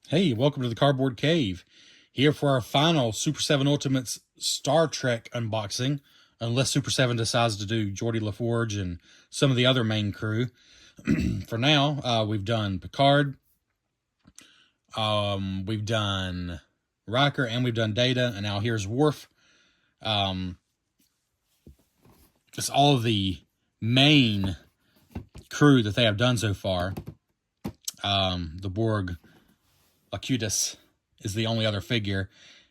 Hey, welcome to the Cardboard Cave. Here for our final Super 7 Ultimates Star Trek unboxing, unless Super 7 decides to do Geordi LaForge and some of the other main crew. For now, we've done Picard, we've done Riker, and we've done Data, and now here's Worf. It's all of the main crew that they have done so far. The Borg Locutus is the only other figure.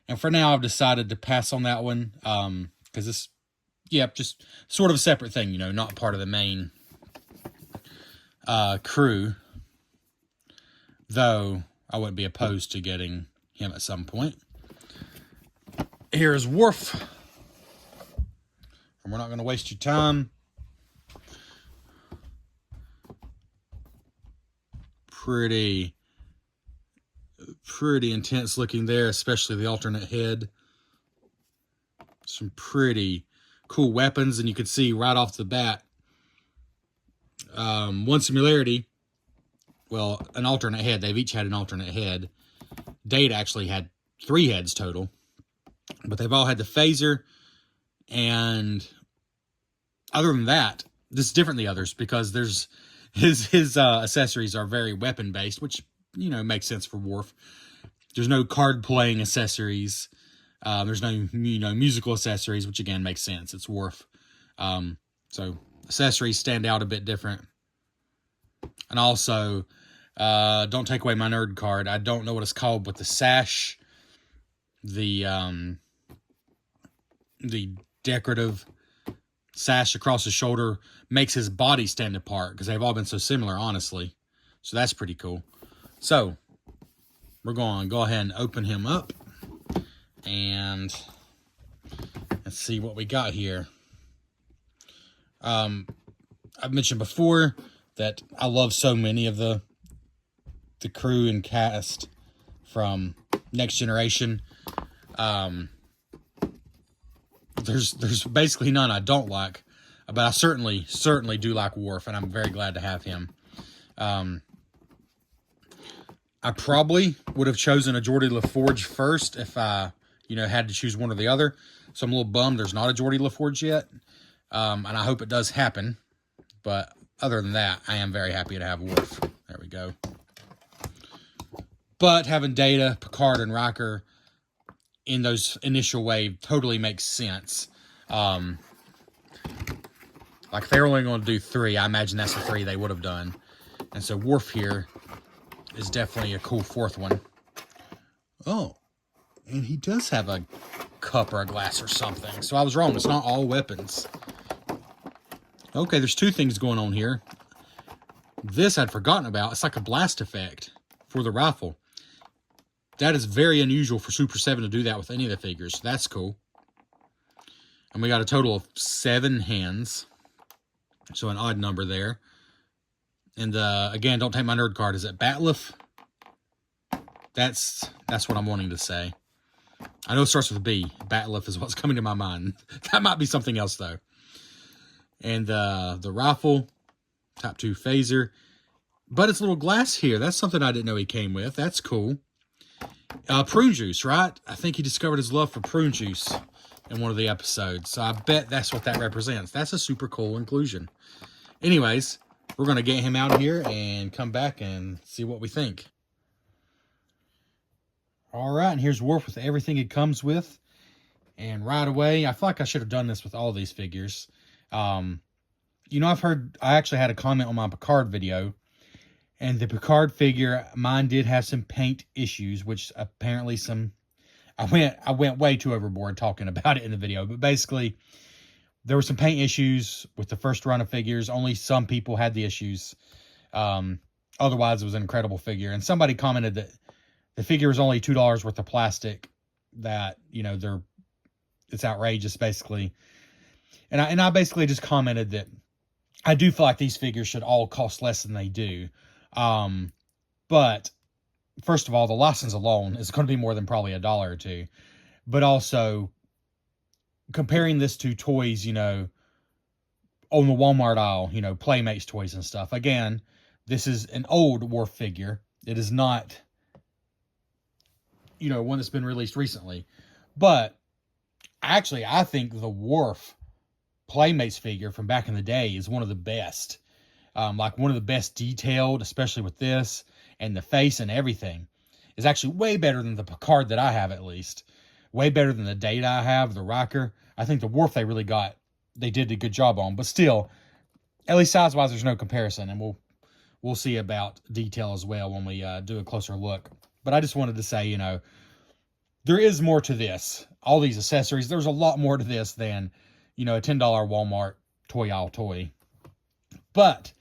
And for now, I've decided to pass on that one because it's, just sort of a separate thing, not part of the main crew. Though I wouldn't be opposed to getting him at some point. Here's Worf. And we're not going to waste your time. Pretty intense looking there, especially the alternate head. Some pretty cool weapons, and you can see right off the bat one similarity. Well, an alternate head. They've each had an alternate head. Data actually had 3 heads total, but they've all had the phaser. And other than that, this is different than the others because there's his accessories are very weapon based, which makes sense for Worf. There's no card playing accessories. There's no musical accessories, which again makes sense. It's Worf. So accessories stand out a bit different. And also, don't take away my nerd card. I don't know what it's called, but the sash, the decorative sash across his shoulder makes his body stand apart because they've all been so similar, honestly. So that's pretty cool. So we're going to go ahead and open him up and let's see what we got here. I've mentioned before that I love so many of the crew and cast from Next Generation. There's basically none I don't like, but I certainly do like Worf, and I'm very glad to have him. I probably would have chosen a Geordi LaForge first if I, had to choose one or the other. So I'm a little bummed there's not a Geordi LaForge yet, and I hope it does happen. But other than that, I am very happy to have Worf. There we go. But having Data, Picard, and Riker in those initial wave totally makes sense. Like if they're only going to do 3, I imagine that's the 3 they would have done. And so Worf here is definitely a cool 4th one. Oh, and he does have a cup or a glass or something. So I was wrong. It's not all weapons. Okay, there's 2 things going on here. This I'd forgotten about. It's like a blast effect for the rifle. That is very unusual for Super 7 to do that with any of the figures. So that's cool. And we got a total of 7 hands. So an odd number there. And again, don't take my nerd card. Is it Batleth? That's what I'm wanting to say. I know it starts with a B. Batleth is what's coming to my mind. That might be something else, though. And the rifle. Type 2 phaser. But it's a little glass here. That's something I didn't know he came with. That's cool. Prune juice, right? I think he discovered his love for prune juice in one of the episodes. So I bet that's what that represents. That's a super cool inclusion. Anyways, we're going to get him out of here and come back and see what we think. All right, and here's Worf with everything it comes with. And right away, I feel like I should have done this with all these figures. I actually had a comment on my Picard video. And the Picard figure, mine did have some paint issues, which apparently I went way too overboard talking about it in the video. But basically, there were some paint issues with the first run of figures. Only some people had the issues. Otherwise, it was an incredible figure. And somebody commented that the figure was only $2 worth of plastic. That, it's outrageous, basically. And I basically just commented that I do feel like these figures should all cost less than they do. But first of all, the license alone is going to be more than probably $1 or $2. But also, comparing this to toys, on the Walmart aisle, Playmates toys and stuff. Again, this is an old Worf figure. It is not you know, one that's been released recently. But actually, I think the Worf Playmates figure from back in the day is one of the best. Like one of the best detailed, especially with this and the face and everything, is actually way better than the Picard that I have, at least. Way better than the Data I have, the Riker. I think the Worf they did a good job on. But still, at least size-wise, there's no comparison. And we'll see about detail as well when we do a closer look. But I just wanted to say, you know, there is more to this. All these accessories, there's a lot more to this than, you know, a $10 Walmart toy aisle toy. But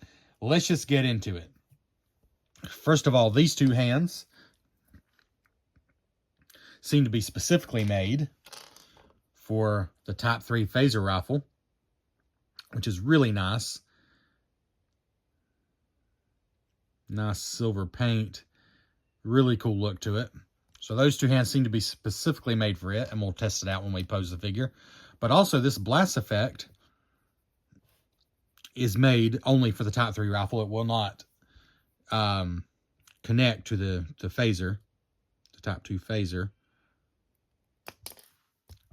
let's just get into it. First of all, these two hands seem to be specifically made for the Type 3 phaser rifle, which is really nice. Nice silver paint. Really cool look to it. So those two hands seem to be specifically made for it, and we'll test it out when we pose the figure. But also this blast effect is made only for the Type 3 rifle. It will not connect to the phaser, the Type 2 phaser.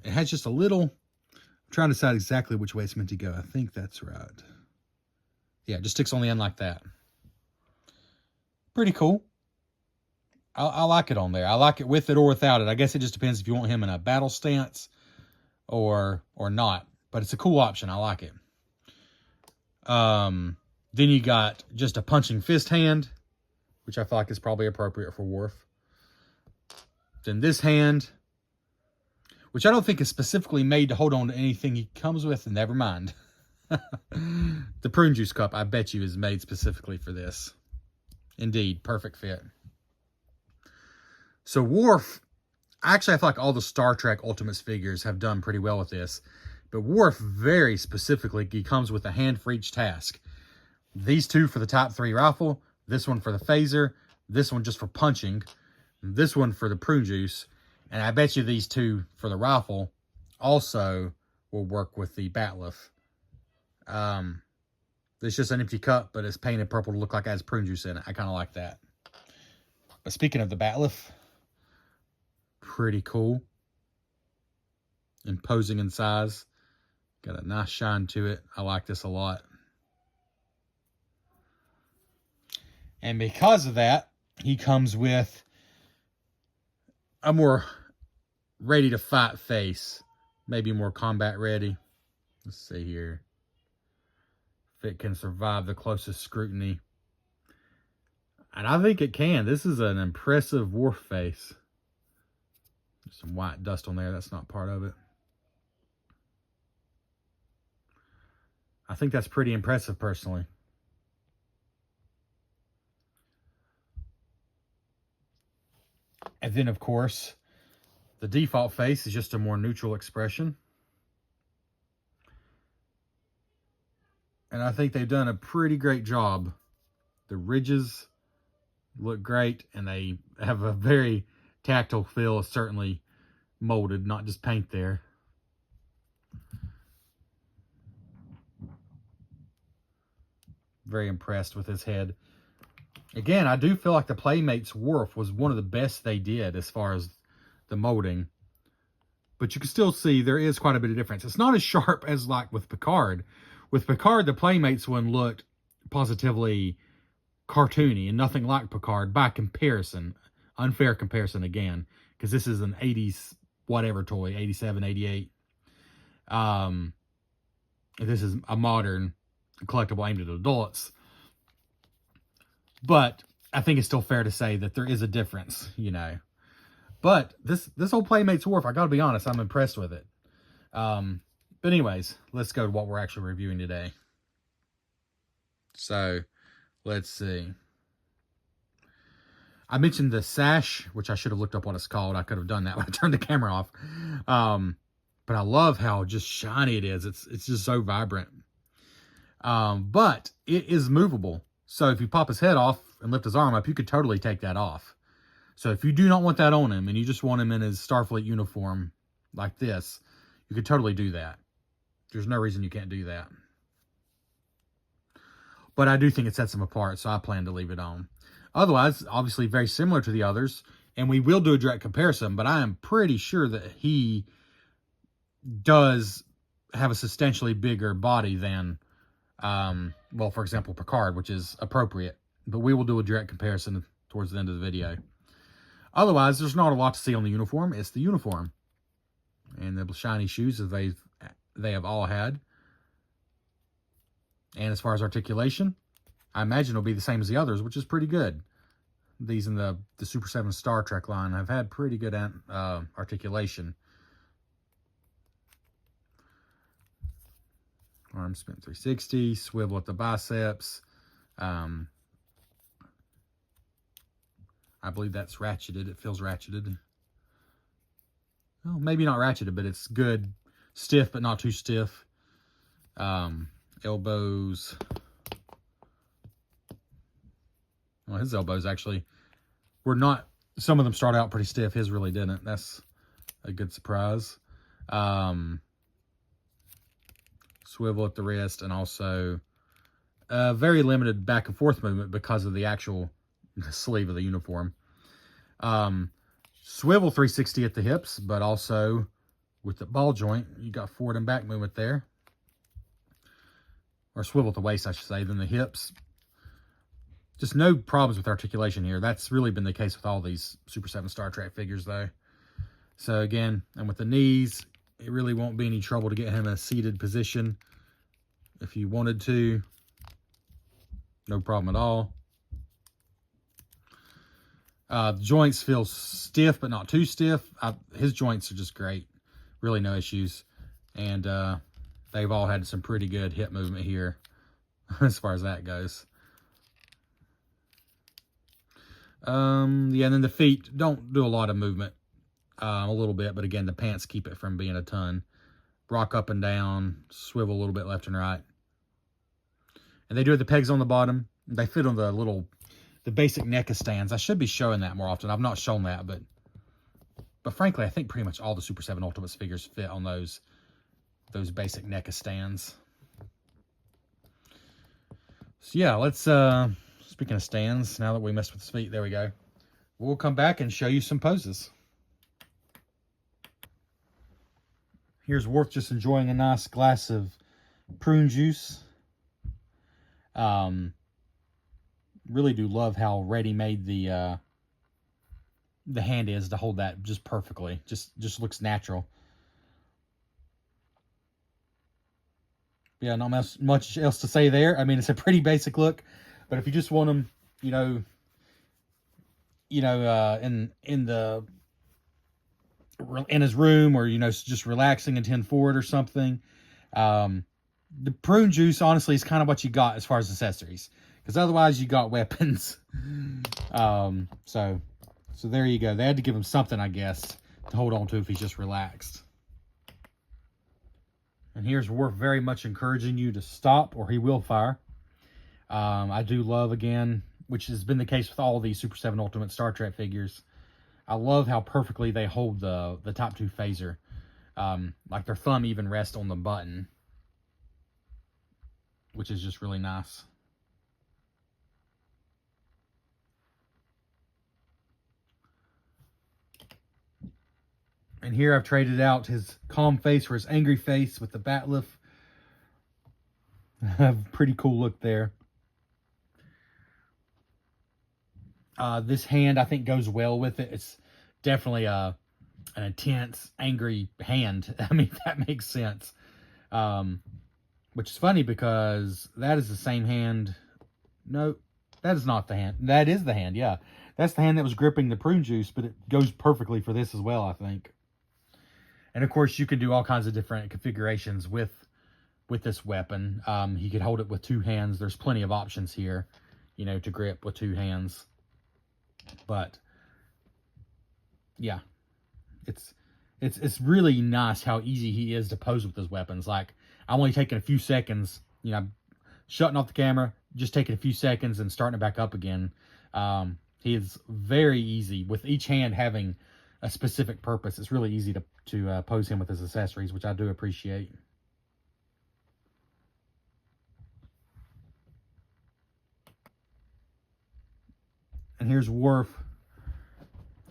It has just a little, I'm trying to decide exactly which way it's meant to go. I think that's right. Yeah, it just sticks on the end like that. Pretty cool. I like it on there. I like it with it or without it. I guess it just depends if you want him in a battle stance or not. But it's a cool option. I like it. Then you got just a punching fist hand, which I feel like is probably appropriate for Worf. Then this hand, which I don't think is specifically made to hold on to anything he comes with. And never mind. The prune juice cup, I bet you, is made specifically for this. Indeed, perfect fit. So Worf, actually I feel like all the Star Trek Ultimates figures have done pretty well with this. But Worf, very specifically, he comes with a hand for each task. These two for the Type 3 rifle, this one for the phaser, this one just for punching, this one for the prune juice, and I bet you these two for the rifle also will work with the Batliff. It's just an empty cup, but it's painted purple to look like it has prune juice in it. I kind of like that. But speaking of the Batliff, pretty cool. Imposing in size. Got a nice shine to it. I like this a lot. And because of that, he comes with a more ready to fight face. Maybe more combat ready. Let's see here. If it can survive the closest scrutiny. And I think it can. This is an impressive Worf face. There's some white dust on there. That's not part of it. I think that's pretty impressive, personally. And then, of course, the default face is just a more neutral expression. And I think they've done a pretty great job. The ridges look great, and they have a very tactile feel, certainly molded, not just paint there. Very impressed with his head. Again, I do feel like the Playmates Worf was one of the best they did as far as the molding. But you can still see there is quite a bit of difference. It's not as sharp as like with Picard. With Picard, the Playmates one looked positively cartoony and nothing like Picard by comparison. Unfair comparison again, because this is an 80s whatever toy, 87, 88. This is a modern collectible aimed at adults. But I think it's still fair to say that there is a difference, you know. But this whole Playmates Worf, I gotta be honest, I'm impressed with it. But anyways, let's go to what we're actually reviewing today. So, let's see. I mentioned the sash, which I should have looked up what it's called. I could have done that when I turned the camera off. But I love how just shiny it is. It's just so vibrant. But it is movable. So if you pop his head off and lift his arm up, you could totally take that off. So if you do not want that on him and you just want him in his Starfleet uniform like this, you could totally do that. There's no reason you can't do that. But I do think it sets him apart, so I plan to leave it on. Otherwise, obviously very similar to the others, And we will do a direct comparison, but I am pretty sure that he does have a substantially bigger body than, well, for example, Picard, which is appropriate. But we will do a direct comparison towards the end of the video. Otherwise, there's not a lot to see on the uniform. It's the uniform. And the shiny shoes that they have all had. And as far as articulation, I imagine it'll be the same as the others, which is pretty good. These in the Super 7 Star Trek line have had pretty good articulation. Arm spin 360, swivel at the biceps. I believe that's ratcheted. It feels ratcheted. Well, maybe not ratcheted, but it's good. Stiff, but not too stiff. Elbows. Well, his elbows actually were not, some of them started out pretty stiff. His really didn't. That's a good surprise. Swivel at the wrist, and also very limited back and forth movement because of the actual sleeve of the uniform. Swivel 360 at the hips, but also with the ball joint, you got forward and back movement there. Or swivel at the waist, I should say, then the hips. Just no problems with articulation here. That's really been the case with all these Super 7 Star Trek figures, though. So again, and with the knees, it really won't be any trouble to get him in a seated position if you wanted to. No problem at all. The joints feel stiff, but not too stiff. His joints are just great. Really no issues. And they've all had some pretty good hip movement here as far as that goes. Yeah, and then the feet don't do a lot of movement. A little bit, but again, the pants keep it from being a ton. Rock up and down, swivel a little bit left and right. And they do have the pegs on the bottom. They fit on the basic NECA stands. I should be showing that more often. I've not shown that, but frankly, I think pretty much all the Super 7 Ultimates figures fit on those basic NECA stands. So yeah, let's, speaking of stands, now that we messed with his feet, there we go. We'll come back and show you some poses. Here's Worf just enjoying a nice glass of prune juice. Really do love how ready-made the hand is to hold that just perfectly. Just looks natural. Yeah, not much else to say there. I mean, it's a pretty basic look, but if you just want them, in his room, or just relaxing and 10 forward or something, the prune juice honestly is kind of what you got as far as accessories, because otherwise you got weapons. So there you go. They had to give him something, I guess, to hold on to if he's just relaxed. And here's Worf very much encouraging you to stop or he will fire. I do love, again, which has been the case with all these Super 7 Ultimate Star Trek figures, I love how perfectly they hold the top two phaser. Like their thumb even rests on the button, which is just really nice. And here I've traded out his calm face for his angry face with the bat lift. Pretty cool look there. This hand, I think, goes well with it. It's definitely an intense, angry hand. I mean, that makes sense. Which is funny because that is the same hand. No, that is not the hand. That is the hand, yeah. That's the hand that was gripping the prune juice, but it goes perfectly for this as well, I think. And, of course, you can do all kinds of different configurations with this weapon. He could hold it with two hands. There's plenty of options here, to grip with two hands. But, yeah, it's really nice how easy he is to pose with his weapons. Like, I'm only taking a few seconds, shutting off the camera, just taking a few seconds and starting it back up again. He is very easy, with each hand having a specific purpose. It's really easy to pose him with his accessories, which I do appreciate. And here's Worf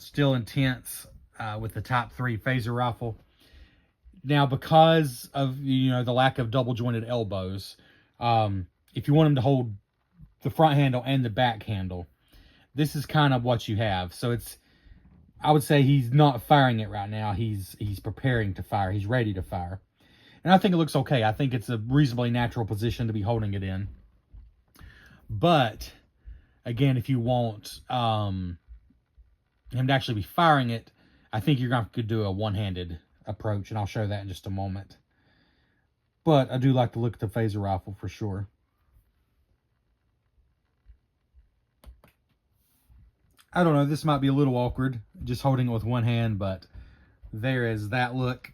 Still intense with the Type 3 phaser rifle. Now, because of, the lack of double jointed elbows, if you want him to hold the front handle and the back handle, this is kind of what you have. So I would say he's not firing it right now. He's preparing to fire. He's ready to fire. And I think it looks okay. I think it's a reasonably natural position to be holding it in. But, again, if you want him to actually be firing it, I think you're going to do a one-handed approach, and I'll show that in just a moment. But I do like to look at the phaser rifle for sure. I don't know, this might be a little awkward, just holding it with one hand, but there is that look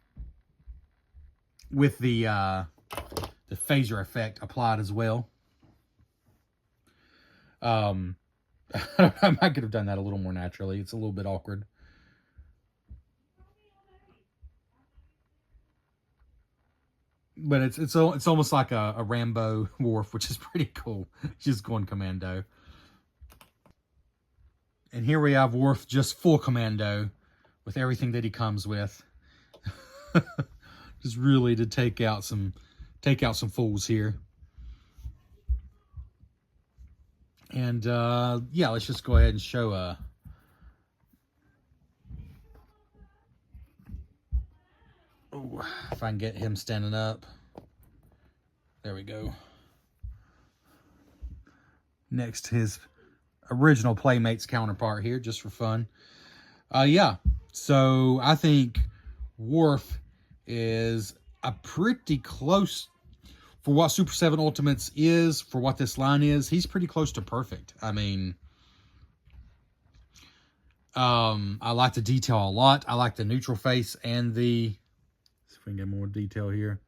with the phaser effect applied as well. I might could have done that a little more naturally. It's a little bit awkward. But it's almost like a Rambo Worf, which is pretty cool. Just going commando. And here we have Worf just full commando with everything that he comes with. Just really to take out some fools here. And yeah, let's just go ahead and show if I can get him standing up. There we go. Next to his original Playmates counterpart here, just for fun. Yeah, so I think Worf is a pretty close, for what Super 7 Ultimates is, for what this line is, he's pretty close to perfect. I mean, I like the detail a lot. I like the neutral face and the, see if we can get more detail here,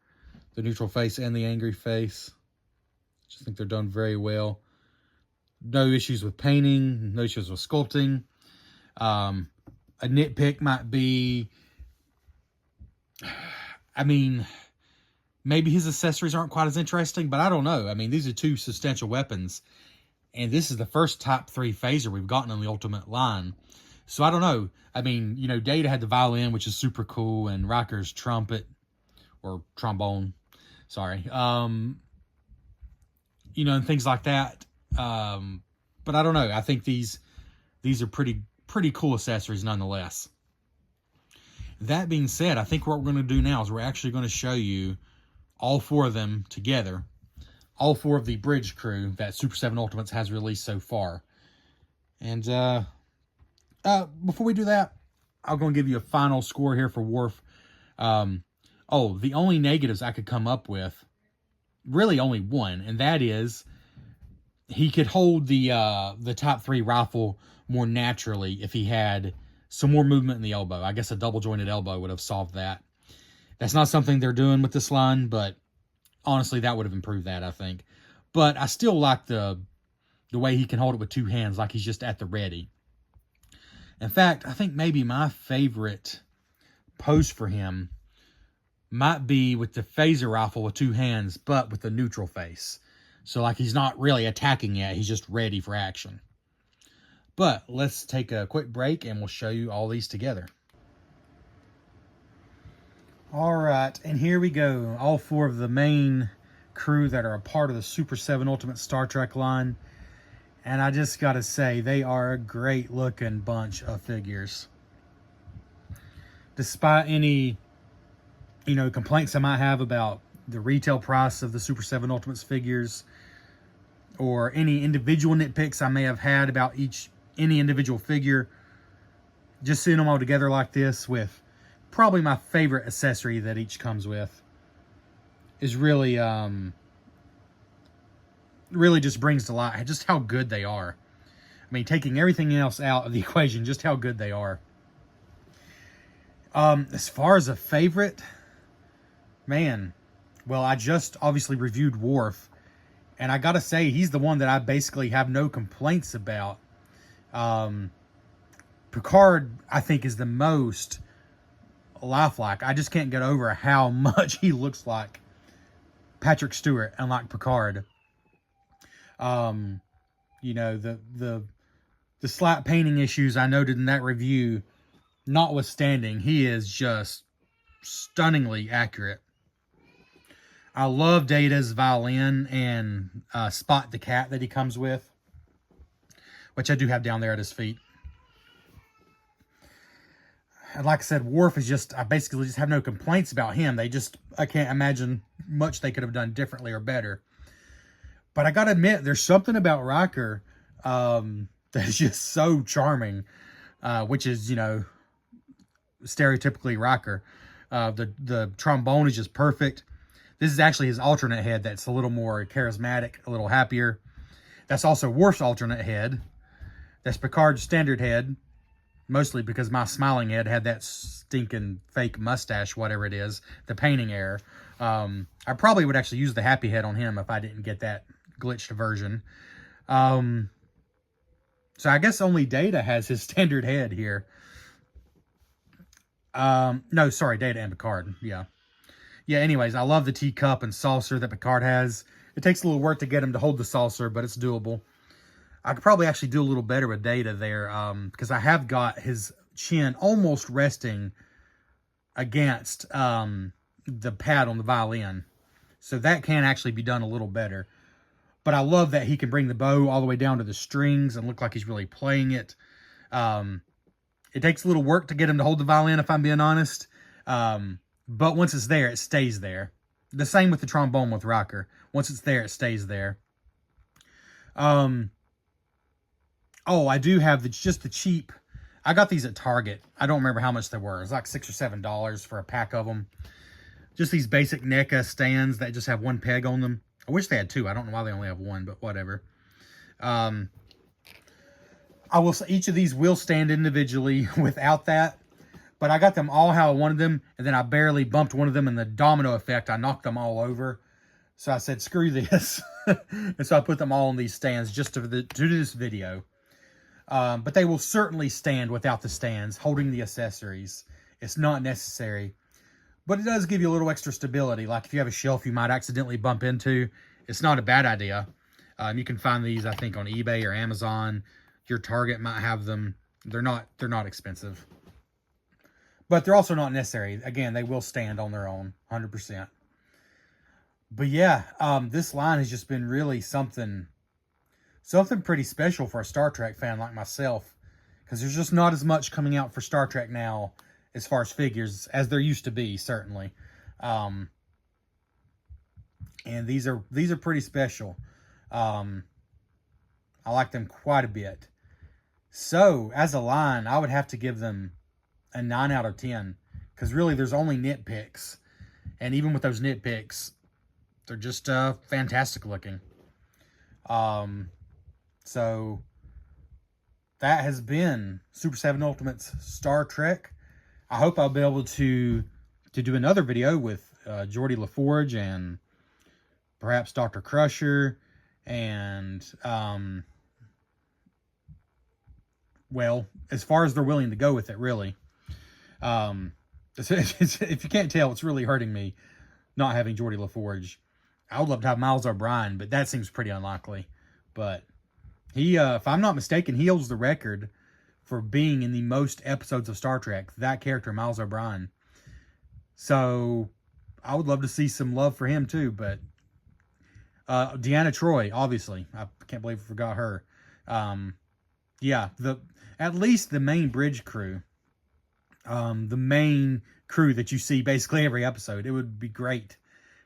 the neutral face and the angry face. I just think they're done very well. No issues with painting, no issues with sculpting. A nitpick might be, I mean, maybe his accessories aren't quite as interesting, but I don't know. I mean, these are two substantial weapons, and this is the first Type 3 phaser we've gotten in the Ultimate line. So I don't know. I mean, Data had the violin, which is super cool, and Riker's trumpet, or trombone, sorry. And things like that. But I don't know. I think these are pretty cool accessories nonetheless. That being said, I think what we're going to do now is we're actually going to show you all four of them together. All four of the bridge crew that Super 7 Ultimates has released so far. And before we do that, I'm going to give you a final score here for Worf. The only negatives I could come up with, really only one, and that is he could hold the Type 3 rifle more naturally if he had some more movement in the elbow. I guess a double-jointed elbow would have solved that. That's not something they're doing with this line, but honestly, that would have improved that, I think. But I still like the way he can hold it with two hands, like he's just at the ready. In fact, I think maybe my favorite pose for him might be with the phaser rifle with two hands, but with the neutral face. So like he's not really attacking yet, he's just ready for action. But let's take a quick break and we'll show you all these together. All right, and here we go. All four of the main crew that are a part of the Super 7 Ultimate Star Trek line. And I just got to say, they are a great looking bunch of figures. Despite any, complaints I might have about the retail price of the Super 7 Ultimates figures, or any individual nitpicks I may have had about any individual figure, just seeing them all together like this with probably my favorite accessory that each comes with is really just brings to light just how good they are. I mean, taking everything else out of the equation, just how good they are. As far as a favorite, man, well, I just obviously reviewed Worf, and I gotta say, he's the one that I basically have no complaints about. Picard, I think, is the most lifelike. I just can't get over how much he looks like Patrick Stewart, unlike Picard. The the slight painting issues I noted in that review notwithstanding, he is just stunningly accurate. I love Data's violin and Spot the cat that he comes with, which I do have down there at his feet. And like I said, Worf is just, I basically just have no complaints about him. I can't imagine much they could have done differently or better. But I gotta admit, there's something about Riker that's just so charming, which is, stereotypically Riker. The trombone is just perfect. This is actually his alternate head that's a little more charismatic, a little happier. That's also Worf's alternate head. That's Picard's standard head, mostly because my smiling head had that stinking fake mustache, whatever it is, the painting error. I probably would actually use the happy head on him if I didn't get that glitched version. So I guess only Data has his standard head here. No, sorry, Data and Picard. Yeah, anyways, I love the teacup and saucer that Picard has. It takes a little work to get him to hold the saucer, but it's doable. I could probably actually do a little better with Data there, because I have got his chin almost resting against the pad on the violin. So that can actually be done a little better. But I love that he can bring the bow all the way down to the strings and look like he's really playing it. It takes a little work to get him to hold the violin, if I'm being honest. But once it's there, it stays there. The same with the trombone with Riker. Once it's there, it stays there. Oh, I do have just the cheap. I got these at Target. I don't remember how much they were. It was like $6 or $7 for a pack of them. Just these basic NECA stands that just have one peg on them. I wish they had two. I don't know why they only have one, but whatever. I will say each of these will stand individually without that. But I got them all how I wanted them, and then I barely bumped one of them, and the domino effect, I knocked them all over. So I said, screw this. And so I put them all on these stands just to do this video. But they will certainly stand without the stands, holding the accessories. It's not necessary. But it does give you a little extra stability. Like if you have a shelf you might accidentally bump into, it's not a bad idea. You can find these, I think, on eBay or Amazon. Your Target might have them. They're not expensive. But they're also not necessary. Again, they will stand on their own, 100%. But yeah, this line has just been really something pretty special for a Star Trek fan like myself. Because there's just not as much coming out for Star Trek now as far as figures as there used to be, certainly. And these are pretty special. I like them quite a bit. So, as a line, I would have to give them a 9 out of 10. Because really, there's only nitpicks. And even with those nitpicks, they're just fantastic looking. So, that has been Super 7 Ultimate's Star Trek. I hope I'll be able to do another video with Geordi LaForge and perhaps Dr. Crusher and... well, as far as they're willing to go with it, really. If you can't tell, it's really hurting me not having Geordi LaForge. I would love to have Miles O'Brien, but that seems pretty unlikely. But he, if I'm not mistaken, he holds the record for being in the most episodes of Star Trek. That character, Miles O'Brien. So I would love to see some love for him too. But Deanna Troi, obviously, I can't believe I forgot her. Yeah, at least the main bridge crew, the main crew that you see basically every episode, it would be great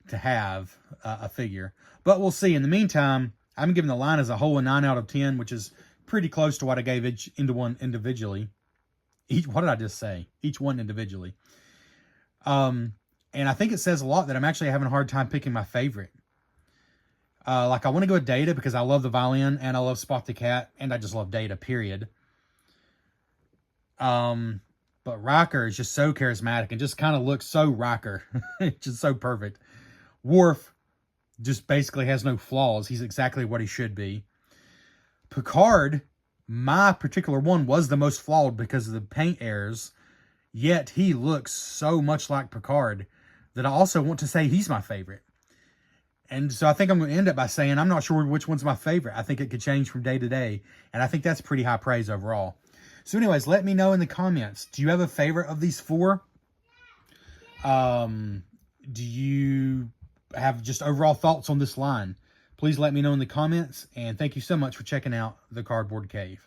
to have a figure. But we'll see. In the meantime, I'm giving the line as a whole a 9 out of 10, which is pretty close to what I gave each one individually. What did I just say? Each one individually. And I think it says a lot that I'm actually having a hard time picking my favorite. Like I want to go with Data because I love the violin and I love Spot the Cat and I just love Data, period. But Riker is just so charismatic and just kind of looks so Riker. It's just so perfect. Worf just basically has no flaws. He's exactly what he should be. Picard, my particular one, was the most flawed because of the paint errors. Yet he looks so much like Picard that I also want to say he's my favorite. And so I think I'm going to end up by saying I'm not sure which one's my favorite. I think it could change from day to day. And I think that's pretty high praise overall. So anyways, let me know in the comments. Do you have a favorite of these 4? Do you have just overall thoughts on this line? Please let me know in the comments. And thank you so much for checking out the Cardboard Cave.